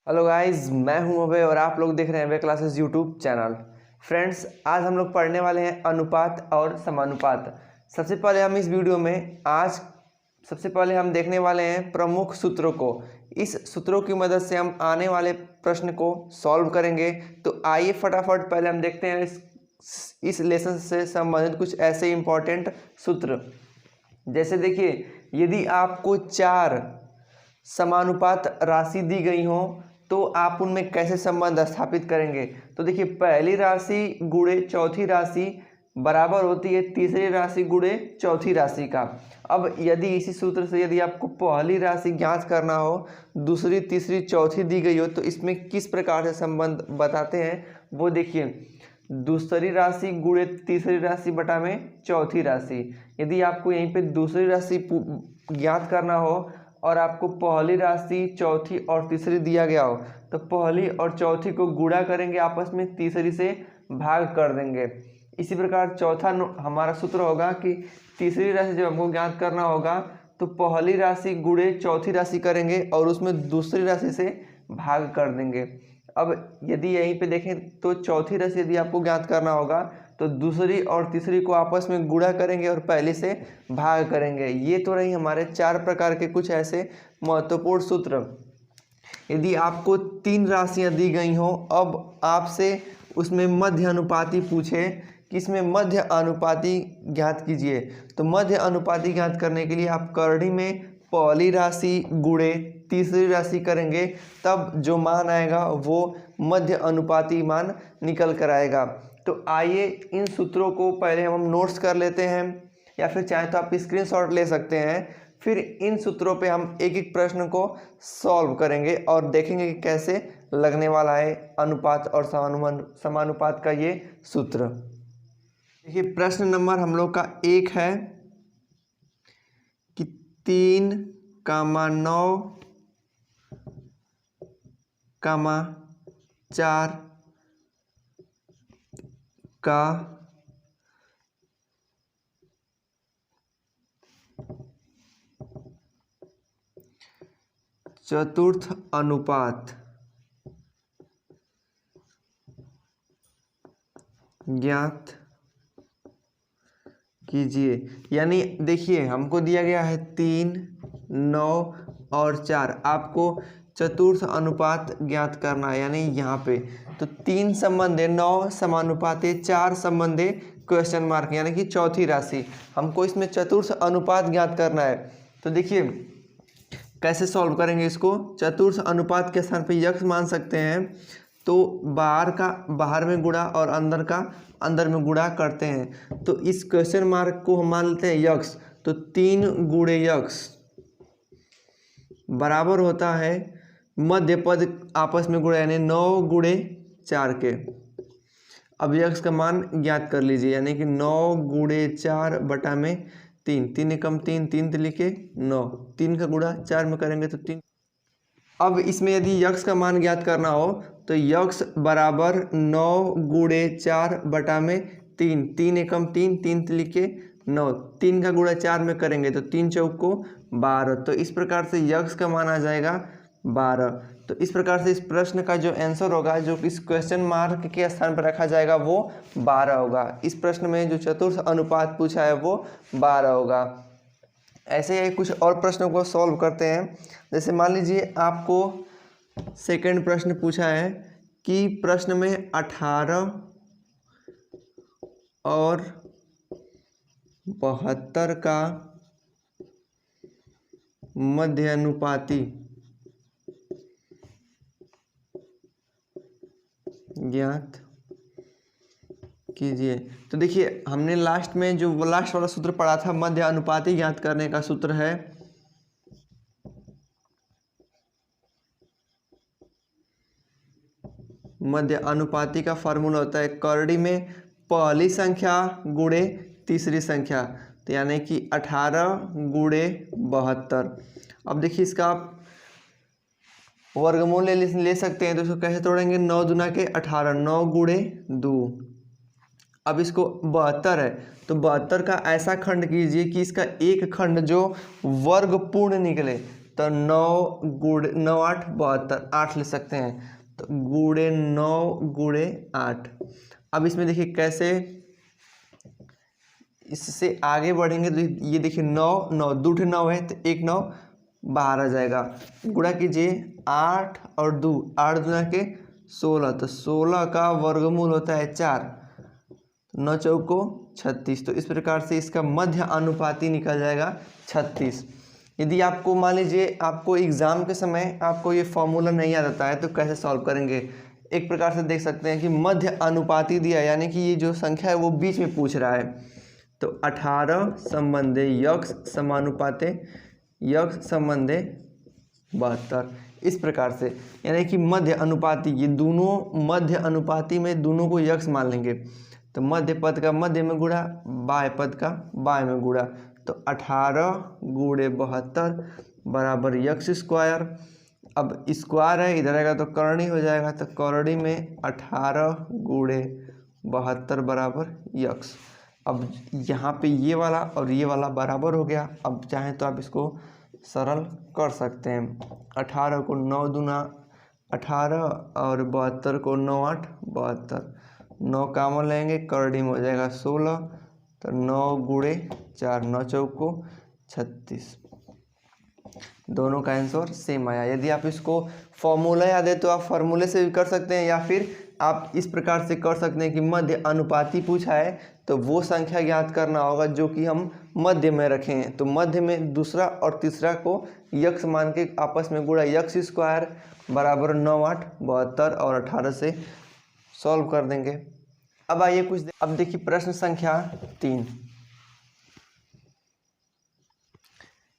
Hello guys, मैं हूं अभय और आप लोग देख रहे हैं अभय क्लासेस यूट्यूब चैनल। फ्रेंड्स, आज हम लोग पढ़ने वाले हैं अनुपात और समानुपात। सबसे पहले हम देखने वाले हैं प्रमुख सूत्रों को। इस सूत्रों की मदद से हम आने वाले प्रश्न को सॉल्व करेंगे। तो आइए फटाफट पहले हम देखते हैं इस लेसन से संबंधित कुछ ऐसे इंपॉर्टेंट सूत्र। जैसे देखिए, यदि आपको 4 समानुपात राशि दी गई हो तो आप उनमें कैसे संबंध स्थापित करेंगे। तो देखिए, पहली राशि गुणे चौथी राशि बराबर होती है तीसरी राशि गुणे चौथी राशि का। अब यदि इसी सूत्र से यदि आपको पहली राशि ज्ञात करना हो, दूसरी तीसरी चौथी दी गई हो, तो इसमें किस प्रकार से संबंध बताते हैं वो देखिए। दूसरी राशि गुणे तीसरी राशि बटा में चौथी राशि। यदि आपको यहीं पे दूसरी राशि ज्ञात करना हो और आपको पहली राशि चौथी और तीसरी दिया गया हो, तो पहली और चौथी को गुणा करेंगे आपस में, तीसरी से भाग कर देंगे। इसी प्रकार चौथा हमारा सूत्र होगा कि तीसरी राशि जब हमको ज्ञात करना होगा तो पहली राशि गुणे चौथी राशि करेंगे और उसमें दूसरी राशि से भाग कर देंगे। अब यदि यहीं पे देखें तो चौथी राशि यदि आपको ज्ञात करना होगा तो दूसरी और तीसरी को आपस में गुणा करेंगे और पहले से भाग करेंगे। ये तो रही हमारे 4 प्रकार के कुछ ऐसे महत्वपूर्ण सूत्र। यदि आपको 3 राशियां दी गई हों, अब आपसे उसमें मध्य अनुपाती पूछे कि इसमें मध्य अनुपाती ज्ञात कीजिए, तो मध्य अनुपाती ज्ञात करने के लिए आप करड़ी में पहली राशि गुणे तीसरी राशि करेंगे, तब जो मान आएगा वो मध्य अनुपाती मान निकल कर आएगा। तो आइए इन सूत्रों को पहले हम नोट्स कर लेते हैं, या फिर चाहे तो आप स्क्रीनशॉट ले सकते हैं। फिर इन सूत्रों पे हम एक एक प्रश्न को सॉल्व करेंगे और देखेंगे कि कैसे लगने वाला है अनुपात और समानुपात का ये सूत्र। देखिए, प्रश्न नंबर हम लोग का 1 है कि 3,9, 4 का चतुर्थ अनुपात ज्ञात कीजिए। यानी देखिए, हमको दिया गया है 3, 9 और 4। आपको चतुर्थ अनुपात ज्ञात करना है, यानी यहाँ पे तो 3 संबंधे 9 समानुपाते 4 संबंधे क्वेश्चन मार्क, यानी कि चौथी राशि। हमको इसमें चतुर्थ अनुपात ज्ञात करना है। तो देखिए कैसे सॉल्व करेंगे इसको। चतुर्थ अनुपात के स्थान पे यक्ष मान सकते हैं, तो बाहर का बाहर में गुणा और अंदर का अंदर में गुणा करते हैं। तो इस क्वेश्चन मार्क को हम मान लेते हैं यक्ष, तो 3 गुणे यक्ष बराबर होता है मध्य पद आपस में गुणा, यानी 9 गुणे 4 के। अब यक्ष का मान ज्ञात कर लीजिए, यानी कि 9 गुणे 4 बटा में 3, 3 एकम 3, 3 लिखे 9, 3 का गुणा 4 में करेंगे तो 3। अब इसमें यदि यक्ष का मान ज्ञात करना हो तो यक्ष बराबर 9 गुणे 4 बटा में 3, 3 एकम 3, 3 लिखे 9, 3 का गुणा 4 में करेंगे तो 3 चौक को 12। तो इस प्रकार से यक्ष का मान आ जाएगा 12। तो इस प्रकार से इस प्रश्न का जो आंसर होगा, जो इस क्वेश्चन मार्क के स्थान पर रखा जाएगा, वो 12 होगा। इस प्रश्न में जो चतुर्थ अनुपात पूछा है वो 12 होगा। ऐसे ही कुछ और प्रश्नों को सॉल्व करते हैं। जैसे मान लीजिए आपको सेकंड प्रश्न पूछा है कि प्रश्न में 18 और 72 का मध्य अनुपाती ज्ञात कीजिए। तो देखिए, हमने लास्ट में जो लास्ट वाला सूत्र पढ़ा था, मध्य अनुपाती ज्ञात करने का सूत्र है मध्य अनुपाती का फार्मूला होता है करड़ी में पहली संख्या गुणे तीसरी संख्या, तो यानी कि 18 गुणे 72। अब देखिए, इसका आप वर्गमूल ले सकते हैं, तो इसको कैसे तोड़ेंगे, 9 दूना के 18, 9 गुणे 2। अब इसको 72 है तो 72 का ऐसा खंड कीजिए कि इसका एक खंड जो वर्ग पूर्ण निकले। तो 9 8 72, 8 ले सकते हैं, तो गुणे 9 गुणे 8। अब इसमें देखिए कैसे इससे आगे बढ़ेंगे तो ये देखिए 9 9 2 9 है तो 1 9 बाहर आ जाएगा। गुणा कीजिए 8 और 2, 8 दूना के 16, तो 16 का वर्गमूल होता है 4, 9 चौको 36। तो इस प्रकार से इसका मध्य अनुपाती निकल जाएगा 36। यदि आपको मान लीजिए आपको एग्जाम के समय आपको ये फॉर्मूला नहीं याद आता है तो कैसे सॉल्व करेंगे, एक प्रकार से देख सकते हैं कि मध्य अनुपाती दिया है, यानी कि ये जो संख्या है वो बीच में पूछ रहा है। तो 18 संबंधे यक्ष समानुपाते यक्ष संबंधे 72, इस प्रकार से, यानी कि मध्य अनुपाती, ये दोनों मध्य अनुपाती में दोनों को यक्ष मान लेंगे। तो मध्य पद का मध्य में गुणा, बाय पद का बाय में गुणा, तो 18 गुणे 72 बराबर यक्ष स्क्वायर। अब स्क्वायर है इधर आएगा तो करणी हो जाएगा, तो करणी में 18 गुणे 72 बराबर यक्ष। अब यहाँ पे ये वाला और ये वाला बराबर हो गया। अब चाहें तो आप इसको सरल कर सकते हैं। 18 को 9 दूना 18 और 72 को 9 8 72, 9 कामन लेंगे, करड़ी में हो जाएगा 16, तो 9 गुणे 4, 9 चौको 36। दोनों का आंसर सेम आया। यदि आप इसको फॉर्मूला याद है तो आप फार्मूले से भी कर सकते हैं, या फिर आप इस प्रकार से कर सकते हैं कि मध्य अनुपाती पूछा है तो वो संख्या ज्ञात करना होगा जो कि हम मध्य में रखे हैं। तो मध्य में दूसरा और तीसरा को यक्ष मान के आपस में गुणा, यक्ष स्क्वायर बराबर 9 8 72 और 18 से सॉल्व कर देंगे। अब आइए अब देखिए प्रश्न संख्या 3।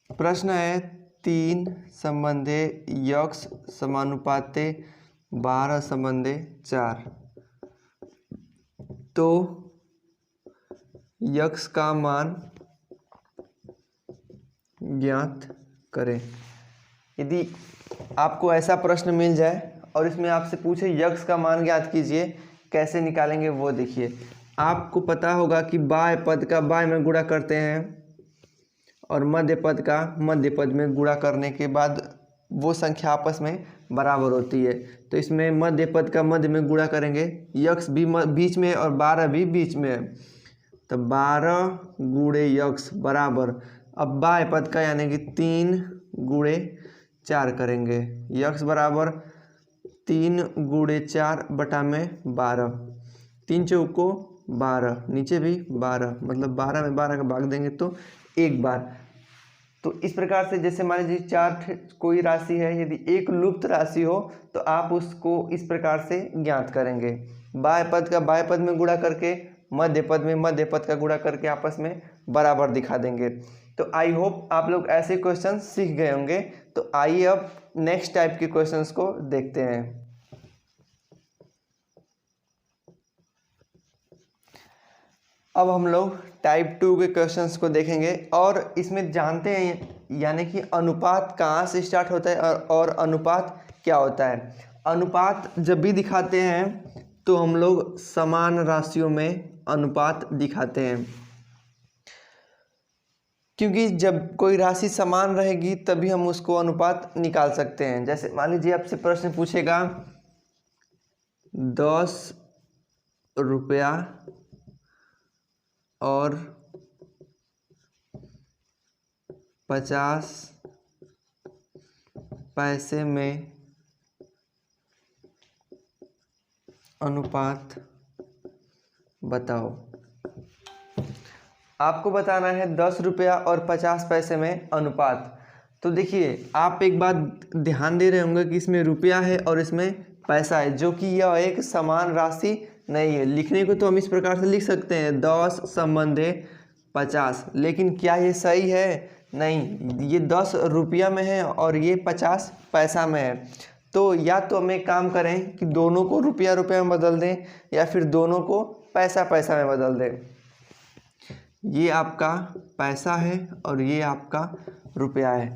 प्रश्न है 3 संबंधे यक्ष समानुपाते 12 संबंधे 4। तो यक्ष का मान ज्ञात करें। यदि आपको ऐसा प्रश्न मिल जाए और इसमें आपसे पूछे यक्ष का मान ज्ञात कीजिए, कैसे निकालेंगे वो देखिए। आपको पता होगा कि बाय पद का बाय में गुणा करते हैं और मध्य पद का मध्य पद में गुणा करने के बाद वो संख्या आपस में बराबर होती है। तो इसमें मध्य पद का मध्य में गुणा करेंगे, यक्ष भी बीच में और 12 भी बीच में है, तो 12 गुणे यक्ष बराबर, अब बाय पद का यानी कि 3 गुणे 4 करेंगे, यक्ष बराबर 3 गुणे 4 बटा में 12, 3 चौको 12, नीचे भी 12, मतलब 12 में 12 का भाग देंगे तो एक बार। तो इस प्रकार से जैसे मान लीजिए 4 कोई राशि है, यदि एक लुप्त राशि हो तो आप उसको इस प्रकार से ज्ञात करेंगे। बाय पद का बाय पद में गुणा करके मध्य पद में मध्य पद का गुणा करके आपस में बराबर दिखा देंगे। तो आई होप आप लोग ऐसे क्वेश्चन सीख गए होंगे। तो आइए अब नेक्स्ट टाइप के क्वेश्चंस को देखते हैं। अब हम लोग टाइप 2 के क्वेश्चंस को देखेंगे और इसमें जानते हैं यानी कि अनुपात कहाँ से स्टार्ट होता है और अनुपात क्या होता है। अनुपात जब भी दिखाते हैं तो हम लोग समान राशियों में अनुपात दिखाते हैं, क्योंकि जब कोई राशि समान रहेगी तभी हम उसको अनुपात निकाल सकते हैं। जैसे मान लीजिए आपसे प्रश्न पूछेगा 10 रुपया और 50 पैसे में अनुपात बताओ। आपको बताना है 10 रुपया और 50 पैसे में अनुपात। तो देखिए आप एक बात ध्यान दे रहे होंगे कि इसमें रुपया है और इसमें पैसा है, जो कि यह एक समान राशि नहीं है। लिखने को तो हम इस प्रकार से लिख सकते हैं 10 संबंधे 50, लेकिन क्या ये सही है? नहीं, ये 10 रुपया में है और ये 50 पैसा में है। तो या तो हम एक काम करें कि दोनों को रुपया रुपया में बदल दें या फिर दोनों को पैसा पैसा में बदल दें। ये आपका पैसा है और ये आपका रुपया है।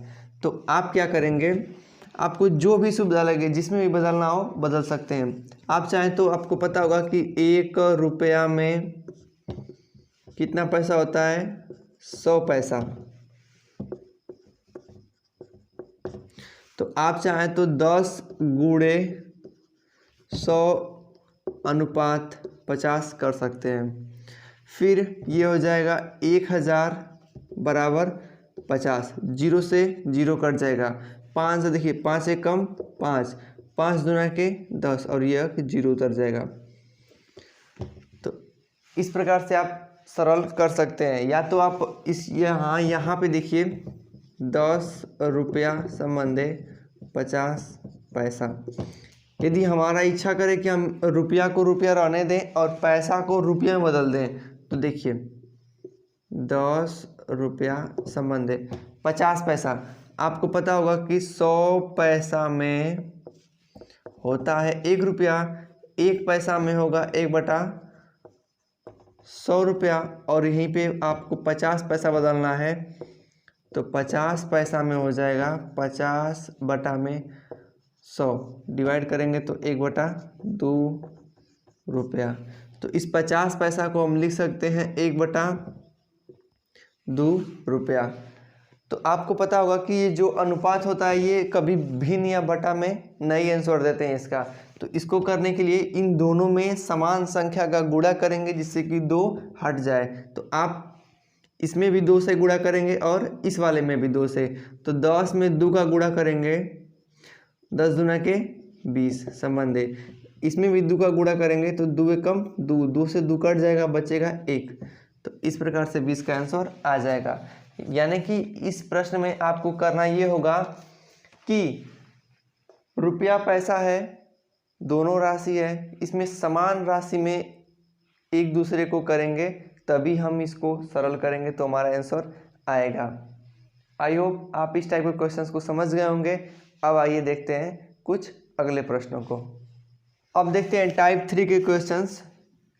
तो आप क्या करेंगे, आपको जो भी सुविधा लगे जिसमें भी बदलना हो बदल सकते हैं। आप चाहें तो आपको पता होगा कि 1 रुपया में कितना पैसा होता है? 100 पैसा। तो आप चाहें तो 10 गुणे 100:50 कर सकते हैं। फिर ये हो जाएगा 1000 बराबर 50, 0 से 0 कट जाएगा। 5 से देखिए 5 से कम 5, 5 दूना के 10 और यह 0 उतर जाएगा। तो इस प्रकार से आप सरल कर सकते हैं। या तो आप इस यहाँ पे देखिए 10 रुपया संबंधे 50 पैसा। यदि हमारा इच्छा करे कि हम रुपया को रुपया रहने दें और पैसा को रुपये में बदल दें, तो देखिए 10 रुपया संबंधे 50 पैसा। आपको पता होगा कि 100 पैसा में होता है 1 रुपया, 1 पैसा में होगा 1/100 रुपया, और यहीं पे आपको 50 पैसा बदलना है तो 50 पैसा में हो जाएगा 50/100, डिवाइड करेंगे तो 1/2 रुपया। तो इस 50 पैसा को हम लिख सकते हैं 1/2 रुपया। तो आपको पता होगा कि ये जो अनुपात होता है ये कभी भिन्न या बटा में नहीं आंसर देते हैं इसका। तो इसको करने के लिए इन दोनों में समान संख्या का गुणा करेंगे जिससे कि 2 हट जाए। तो आप इसमें भी 2 से गुणा करेंगे और इस वाले में भी 2 से। तो 10 में 2 का गुणा करेंगे, 10 दूना के 20 संबंधे। इसमें भी 2 का गुणा करेंगे तो 2 एकम 2, 2 से 2 कट जाएगा, बचेगा 1। तो इस प्रकार से 20 का आंसर आ जाएगा। यानी कि इस प्रश्न में आपको करना ये होगा कि रुपया पैसा है, दोनों राशि है, इसमें समान राशि में एक दूसरे को करेंगे तभी हम इसको सरल करेंगे तो हमारा आंसर आएगा। आई होप आप इस टाइप के क्वेश्चंस को समझ गए होंगे। अब आइए देखते हैं कुछ अगले प्रश्नों को। अब देखते हैं टाइप 3 के क्वेश्चंस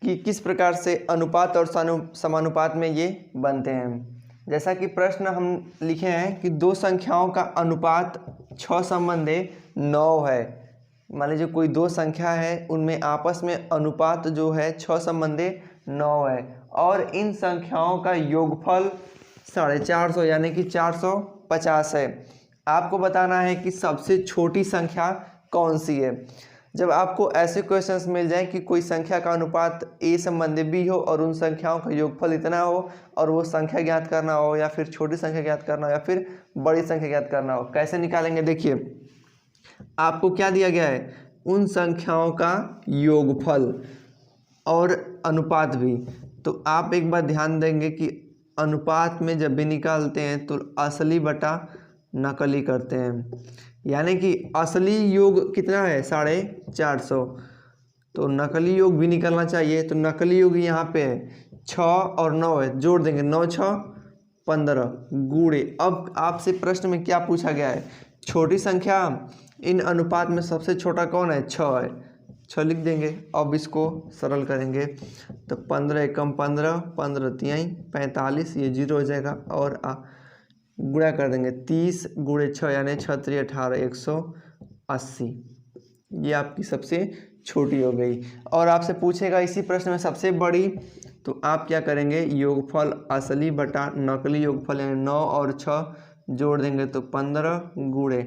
कि किस प्रकार से अनुपात और समानुपात में ये बनते हैं। जैसा कि प्रश्न हम लिखे हैं कि दो संख्याओं का अनुपात 6 संबंधे 9 है। मान लीजिए कोई दो संख्या है, उनमें आपस में अनुपात जो है 6 संबंधे 9 है और इन संख्याओं का योगफल 450 यानी कि 450 है। आपको बताना है कि सबसे छोटी संख्या कौन सी है। जब आपको ऐसे क्वेश्चंस मिल जाए कि कोई संख्या का अनुपात a संबंधी b हो और उन संख्याओं का योगफल इतना हो और वो संख्या ज्ञात करना हो या फिर छोटी संख्या ज्ञात करना हो या फिर बड़ी संख्या ज्ञात करना हो, कैसे निकालेंगे। देखिए आपको क्या दिया गया है, उन संख्याओं का योगफल और अनुपात भी। तो आप एक बार ध्यान देंगे कि अनुपात में जब भी निकालते हैं तो असली बटा नकली करते हैं, यानी कि असली योग कितना है 450, तो नकली योग भी निकलना चाहिए। तो नकली योग यहाँ पे है 6 और 9 है, जोड़ देंगे 9 6 15 गुणे। अब आपसे प्रश्न में क्या पूछा गया है, छोटी संख्या इन अनुपात में सबसे छोटा कौन है, 6 है, 6 लिख देंगे। अब इसको सरल करेंगे तो 15 एकम 15, 15 तिहाई 45, ये 0 हो जाएगा और गुणा कर देंगे 30 गुणे 6 यानी 6 3 18 180। ये आपकी सबसे छोटी हो गई। और आपसे पूछेगा इसी प्रश्न में सबसे बड़ी, तो आप क्या करेंगे, योगफल असली बटा नकली योगफल यानी 9 और 6 जोड़ देंगे तो 15 गुणे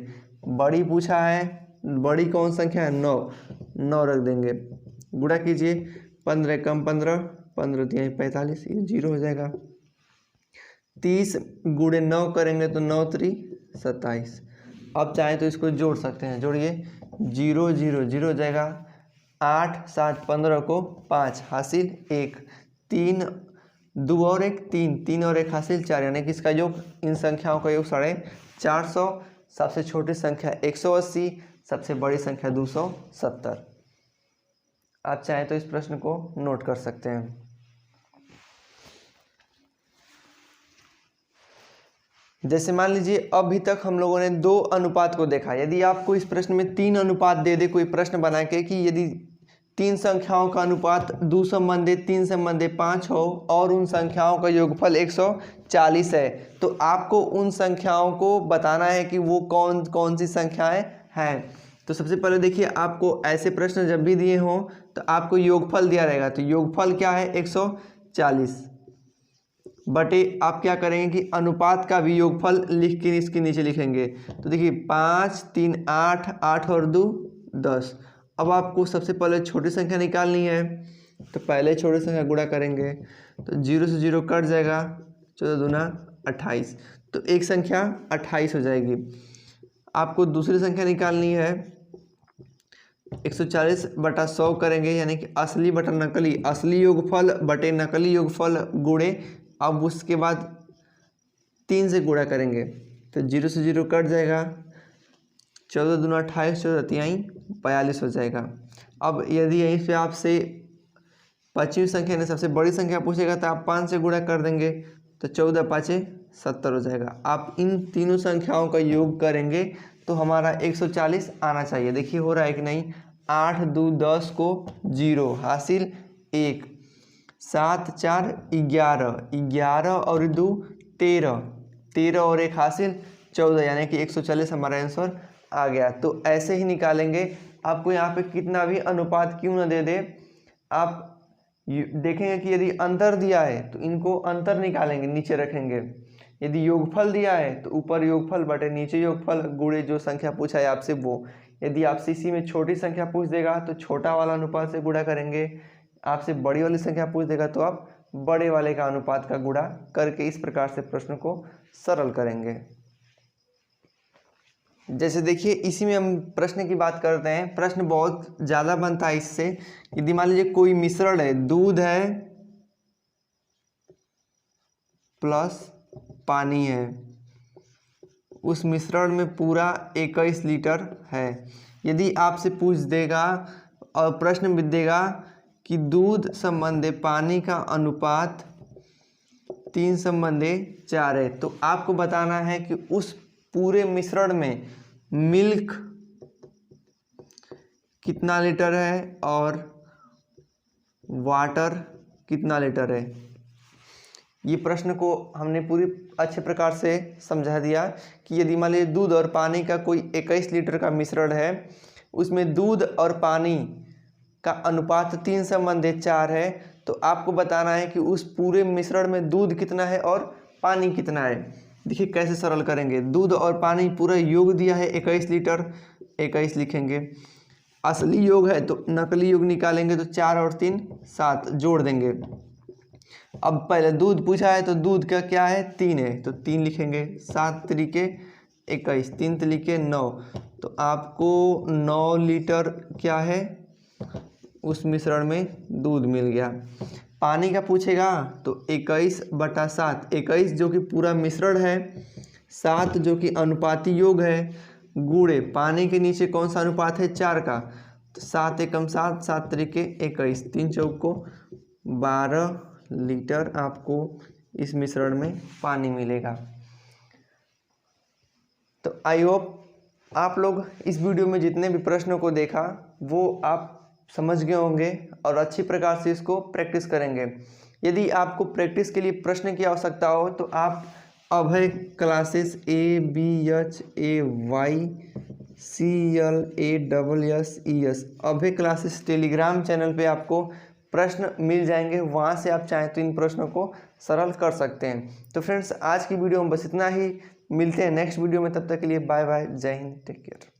बड़ी पूछा है, बड़ी कौन संख्या है 9, 9 रख देंगे, गुणा कीजिए 15 कम 15, 15 तिहाई 45, ये 0 हो जाएगा। 30 गुणे 9 करेंगे तो 9 3 27। अब चाहे तो इसको जोड़ सकते हैं, जोड़िए 0 0 0 हो जाएगा। 8 7 15 को 5 हासिल 1, 3 2 और 1 3, 3 और 1 हासिल 4, यानी कि इसका योग इन संख्याओं का योग 450। सबसे छोटी संख्या 180, सबसे बड़ी संख्या 270। आप चाहें तो इस प्रश्न को नोट कर सकते हैं। जैसे मान लीजिए अभी तक हम लोगों ने 2 अनुपात को देखा। यदि आपको इस प्रश्न में 3 अनुपात दे दे कोई प्रश्न बना के कि यदि 3 संख्याओं का अनुपात 2 संबंधे 3 संबंधे 5 हो और उन संख्याओं का योगफल 140 है, तो आपको उन संख्याओं को बताना है कि वो कौन कौन सी संख्याएं हैं। तो सबसे पहले देखिए, आपको ऐसे प्रश्न जब भी दिए हों तो आपको योगफल दिया रहेगा। तो योगफल क्या है 140, बटे आप क्या करेंगे कि अनुपात का भी योगफल लिख के इसके नीचे लिखेंगे। तो देखिए 5 3 8, 8 और 2 10। अब आपको सबसे पहले छोटी संख्या निकालनी है, तो पहले छोटी संख्या गुणा करेंगे तो 0 से 0 कट जाएगा, 14 दूना 28, तो एक संख्या 28 हो जाएगी। आपको दूसरी संख्या निकालनी है, 140 बटा 100 करेंगे, यानी कि असली बटा नकली, असली योगफल बटे नकली योगफल गुणे, अब उसके बाद 3 से गुणा करेंगे तो 0 से 0 कट जाएगा, 14 दूना 28, 14 तिहाई 42 हो जाएगा। अब यदि यहीं पे आपसे 25वीं संख्या ने सबसे बड़ी संख्या पूछेगा तो आप 5 से गुणा कर देंगे तो 14 पाँचे 70 हो जाएगा। आप इन तीनों संख्याओं का योग करेंगे तो हमारा 140 आना चाहिए। देखिए हो रहा है कि नहीं, 8 2 10 को 0 हासिल 1, 7 4 11, 11 और 2 13, 13 और 1 हासिल 14, यानी कि 140 हमारा आंसर आ गया। तो ऐसे ही निकालेंगे। आपको यहाँ पे कितना भी अनुपात क्यों ना दे दे, आप देखेंगे कि यदि अंतर दिया है तो इनको अंतर निकालेंगे, नीचे रखेंगे। यदि योगफल दिया है तो ऊपर योगफल बटे नीचे योगफल गुणे जो संख्या पूछा है आपसे वो। यदि आपसे इसी में छोटी संख्या पूछ देगा तो छोटा वाला अनुपात से गुणा करेंगे, आपसे बड़ी वाली संख्या पूछ देगा तो आप बड़े वाले का अनुपात का गुणा करके इस प्रकार से प्रश्न को सरल करेंगे। जैसे देखिए इसी में हम प्रश्न की बात करते हैं। प्रश्न बहुत ज़्यादा बनता है इससे। यदि मान लीजिए कोई मिश्रण है, दूध है प्लस पानी है, उस मिश्रण में पूरा 21 लीटर है। यदि आपसे पूछ देगा और प्रश्न भी देगा कि दूध संबंधे पानी का अनुपात 3 संबंधे 4 है, तो आपको बताना है कि उस पूरे मिश्रण में मिल्क कितना लीटर है और वाटर कितना लीटर है। ये प्रश्न को हमने पूरी अच्छे प्रकार से समझा दिया कि यदि मान लीजिए दूध और पानी का कोई 21 लीटर का मिश्रण है, उसमें दूध और पानी का अनुपात 3 संबंधे 4 है, तो आपको बताना है कि उस पूरे मिश्रण में दूध कितना है और पानी कितना है। देखिए कैसे सरल करेंगे। दूध और पानी पूरा योग दिया है 21 लीटर, 21 लिखेंगे। असली योग है तो नकली योग निकालेंगे, तो 4 और 3 7 जोड़ देंगे। अब पहले दूध पूछा है तो दूध का क्या है, 3 है, तो 3 लिखेंगे। 7 तरीके 21, 3 तरीके 9, तो आपको 9 लीटर क्या है उस मिश्रण में दूध मिल गया। पानी का पूछेगा तो 21 बटा 7, 21 जो कि पूरा मिश्रण है, 7 जो कि अनुपाती योग है, गुणे पानी के नीचे कौन सा अनुपात है, 4 का, तो 7 एकम 7, 7 तरीके 21, 3 चौक को 12 लीटर आपको इस मिश्रण में पानी मिलेगा। तो आई होप आप लोग इस वीडियो में जितने भी प्रश्नों को देखा वो आप समझ गए होंगे और अच्छी प्रकार से इसको प्रैक्टिस करेंगे। यदि आपको प्रैक्टिस के लिए प्रश्न की आवश्यकता हो तो आप अभय क्लासेस ABHAYCLASSES अभय क्लासेस टेलीग्राम चैनल पे आपको प्रश्न मिल जाएंगे। वहाँ से आप चाहें तो इन प्रश्नों को सरल कर सकते हैं। तो फ्रेंड्स आज की वीडियो में बस इतना ही। मिलते हैं नेक्स्ट वीडियो में, तब तक के लिए बाय बाय, जय हिंद, टेक केयर।